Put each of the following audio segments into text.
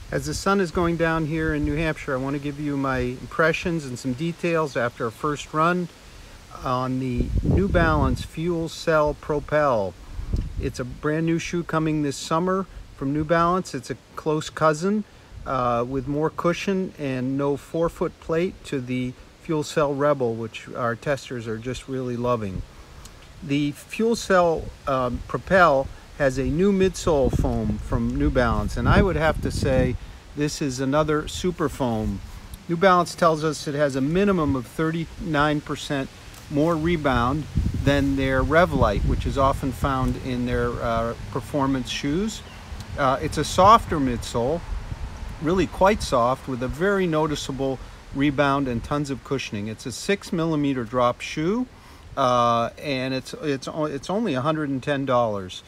As the sun is going down here in New Hampshire, I want to give you my impressions and some details after our first run on the New Balance FuelCell Propel. It's a brand new shoe coming this summer from New Balance. It's a close cousin with more cushion and no forefoot plate to the FuelCell Rebel, which our testers are just really loving. The FuelCell Propel has a new midsole foam from New Balance, and I would have to say this is another super foam. New Balance tells us it has a minimum of 39% more rebound than their Revlite, which is often found in their performance shoes. It's a softer midsole, really quite soft, with a very noticeable rebound and tons of cushioning. It's a 6mm drop shoe, and it's only $110.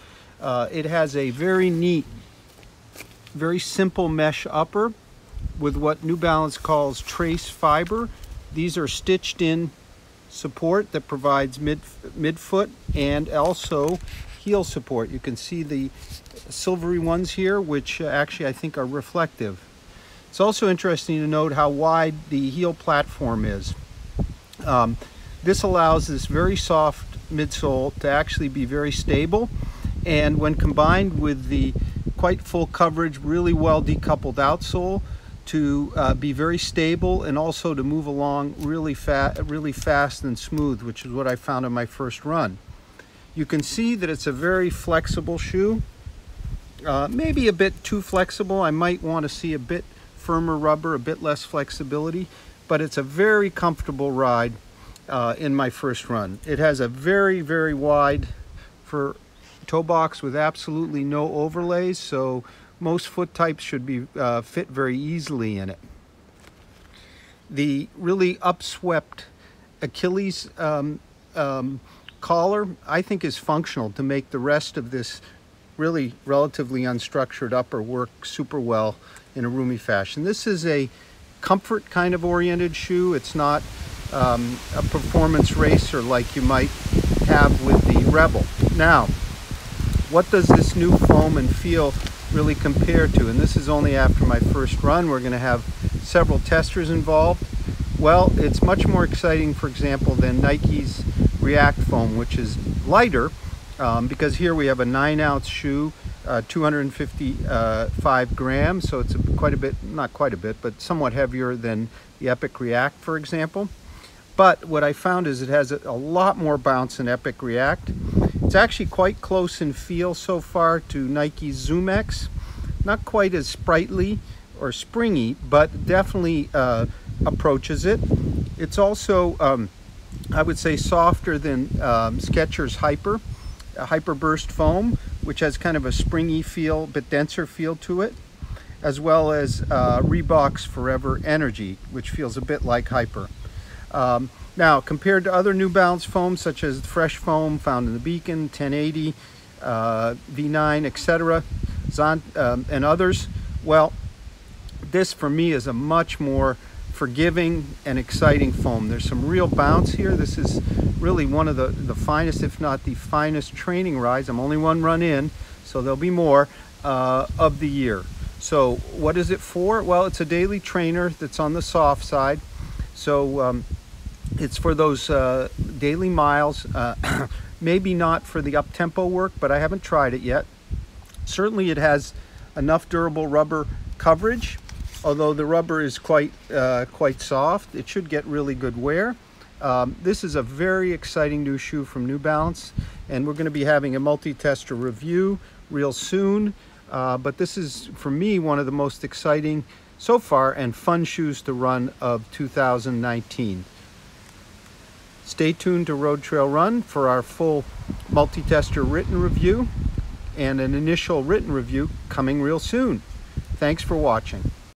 It has a very neat, very simple mesh upper with what New Balance calls trace fiber. These are stitched in support that provides midfoot and also heel support. You can see the silvery ones here, which actually I think are reflective. It's also interesting to note how wide the heel platform is. This allows this very soft midsole to actually be very stable, and when combined with the quite full coverage, really well decoupled outsole, to be very stable and also to move along really fast and smooth, which is what I found on my first run. You can see that it's a very flexible shoe, maybe a bit too flexible. I might want to see a bit firmer rubber, a bit less flexibility, but it's a very comfortable ride in my first run. It has a very, very wide toe box with absolutely no overlays, so most foot types should be fit very easily in it. The really upswept Achilles collar, I think, is functional to make the rest of this really relatively unstructured upper work super well in a roomy fashion. This is a comfort kind of oriented shoe. It's not a performance racer like you might have with the Rebel. Now, what does this new foam and feel really compare to? And this is only after my first run. We're going to have several testers involved. Well, it's much more exciting, for example, than Nike's React foam, which is lighter, because here we have a 9-ounce shoe, 255 grams, so it's quite a bit, not quite a bit, but somewhat heavier than the Epic React, for example. But what I found is it has a lot more bounce than Epic React. It's actually quite close in feel so far to Nike's Zoom X. Not quite as sprightly or springy, but definitely approaches it. It's also, I would say, softer than Skechers Hyper Burst foam, which has kind of a springy feel, but denser feel to it, as well as Reebok's Forever Energy, which feels a bit like Hyper. Now, compared to other New Balance foams, such as Fresh Foam found in the Beacon, 1080, V9, etc., and others, well, this for me is a much more forgiving and exciting foam. There's some real bounce here. This is really one of the finest, if not the finest, training rides. I'm only one run in, so there'll be more of the year. So what is it for? Well, it's a daily trainer that's on the soft side. So it's for those daily miles, maybe not for the up-tempo work, but I haven't tried it yet. Certainly it has enough durable rubber coverage, although the rubber is quite soft. It should get really good wear. This is a very exciting new shoe from New Balance, and we're going to be having a multi-tester review real soon. But this is, for me, one of the most exciting so far and fun shoes to run of 2019. Stay tuned to Road Trail Run for our full multi-tester written review and an initial written review coming real soon. Thanks for watching.